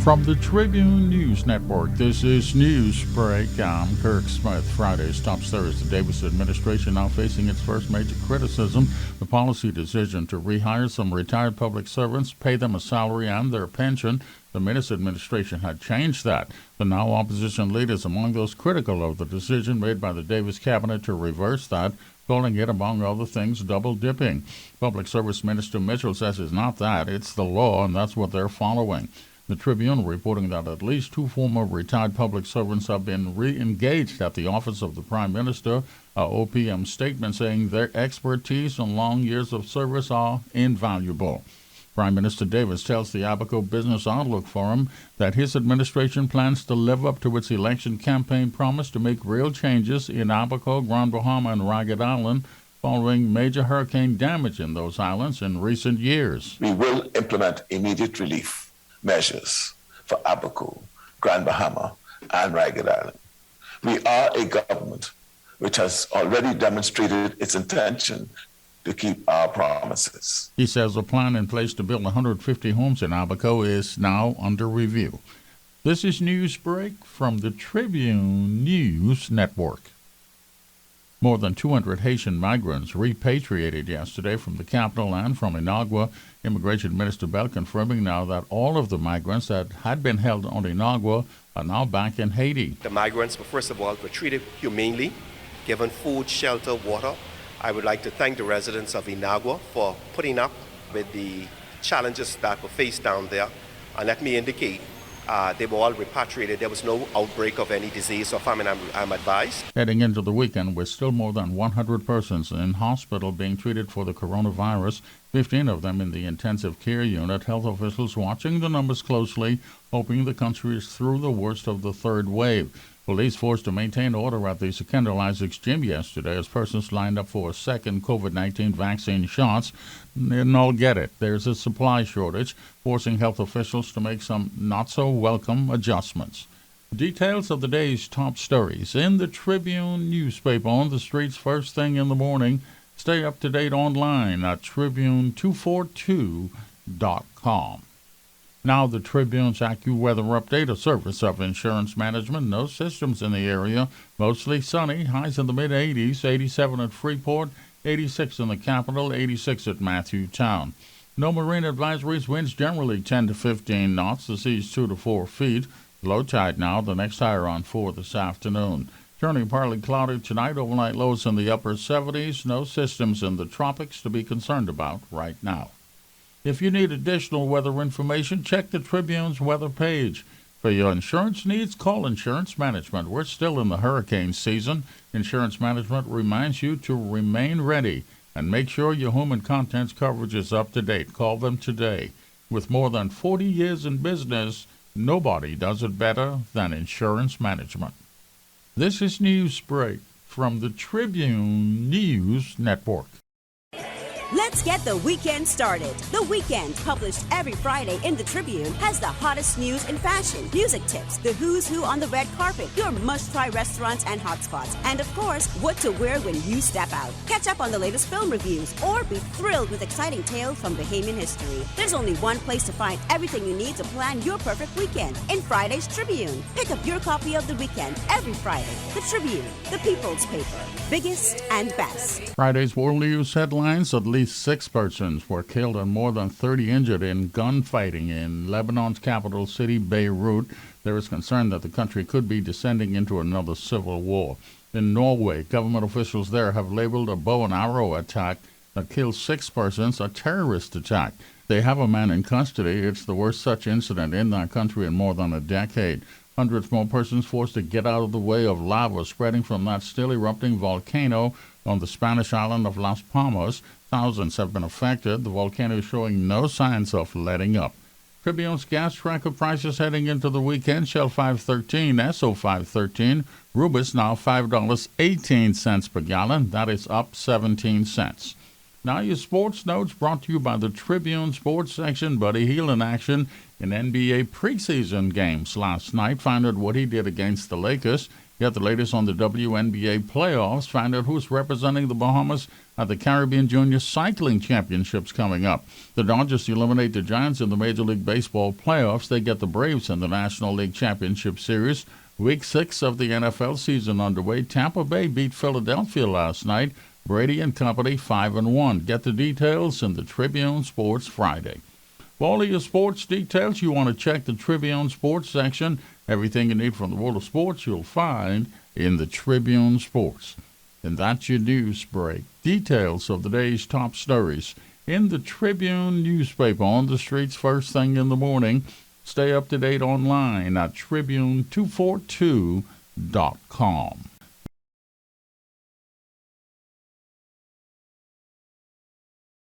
From the Tribune News Network, this is Newsbreak. I'm Kirk Smith. Friday's top story is the Davis administration now facing its first major criticism, the policy decision to rehire some retired public servants, pay them a salary and their pension. The Minnis administration had changed that. The now opposition leaders among those critical of the decision made by the Davis cabinet to reverse that, calling it, among other things, double-dipping. Public Service Minister Mitchell says it's not that, it's the law, and that's what they're following. The Tribune reporting that at least 2 former retired public servants have been re-engaged at the office of the Prime Minister. OPM statement saying their expertise and long years of service are invaluable. Prime Minister Davis tells the Abaco Business Outlook Forum that his administration plans to live up to its election campaign promise to make real changes in Abaco, Grand Bahama, and Ragged Island following major hurricane damage in those islands in recent years. We will implement immediate relief measures for Abaco, Grand Bahama, and Ragged Island. We are a government which has already demonstrated its intention to keep our promises. He says a plan in place to build 150 homes in Abaco is now under review. This is Newsbreak from the Tribune News Network. More than 200 Haitian migrants repatriated yesterday from the capital and from Inagua. Immigration Minister Bell confirming now that all of the migrants that had been held on Inagua are now back in Haiti. The migrants, first of all, were treated humanely, given food, shelter, water. I would like to thank the residents of Inagua for putting up with the challenges that were faced down there. And let me indicate, they were all repatriated. There was no outbreak of any disease or famine, I'm advised. Heading into the weekend with still more than 100 persons in hospital being treated for the coronavirus, 15 of them in the intensive care unit. Health officials watching the numbers closely, hoping the country is through the worst of the third wave. Police forced to maintain order at the Secondary Isaacs gym yesterday as persons lined up for a second COVID-19 vaccine shots didn't all get it. There's a supply shortage, forcing health officials to make some not-so-welcome adjustments. Details of the day's top stories in the Tribune newspaper on the streets first thing in the morning. Stay up to date online at Tribune242.com. Now the Tribune's AccuWeather update, a service of Insurance Management. No systems in the area. Mostly sunny. Highs in the mid-80s. 87 at Freeport, 86 in the capital, 86 at Matthewtown. No marine advisories. Winds generally 10 to 15 knots. The sea's 2 to 4 feet. Low tide now. The next higher on 4 this afternoon. Turning partly cloudy tonight. Overnight lows in the upper 70s. No systems in the tropics to be concerned about right now. If you need additional weather information, check the Tribune's weather page. For your insurance needs, call Insurance Management. We're still in the hurricane season. Insurance Management reminds you to remain ready and make sure your home and contents coverage is up to date. Call them today. With more than 40 years in business, nobody does it better than Insurance Management. This is Newsbreak from the Tribune News Network. Let's get the weekend started. The Weekend, published every Friday in the Tribune, has the hottest news in fashion, music tips, the who's who on the red carpet, your must-try restaurants and hotspots, and of course, what to wear when you step out. Catch up on the latest film reviews or be thrilled with exciting tales from Bahamian history. There's only one place to find everything you need to plan your perfect weekend, in Friday's Tribune. Pick up your copy of The Weekend every Friday. The Tribune, the people's paper, biggest and best. Friday's world news headlines: at least 6 persons were killed and more than 30 injured in gunfighting in Lebanon's capital city, Beirut. There is concern that the country could be descending into another civil war. In Norway, government officials there have labeled a bow and arrow attack that killed 6 persons a terrorist attack. They have a man in custody. It's the worst such incident in that country in more than a decade. Hundreds more persons forced to get out of the way of lava spreading from that still erupting volcano on the Spanish island of Las Palmas. Thousands have been affected. The volcano is showing no signs of letting up. Tribune's gas tracker prices heading into the weekend: Shell 513, Esso 513, Rubis now $5.18 per gallon. That is up 17 cents. Now your sports notes brought to you by the Tribune Sports section. Buddy Hield in action in NBA preseason games last night. Found out what he did against the Lakers. Get the latest on the WNBA playoffs. Find out who's representing the Bahamas at the Caribbean Junior Cycling Championships coming up. The Dodgers eliminate the Giants in the Major League Baseball playoffs. They get the Braves in the National League Championship Series. Week 6 of the NFL season underway. Tampa Bay beat Philadelphia last night. Brady and company 5-1. Get the details in the Tribune Sports Friday. For all of your sports details, you want to check the Tribune Sports section. Everything you need from the world of sports you'll find in the Tribune Sports. And that's your news break. Details of the day's top stories in the Tribune newspaper on the streets first thing in the morning. Stay up to date online at Tribune242.com.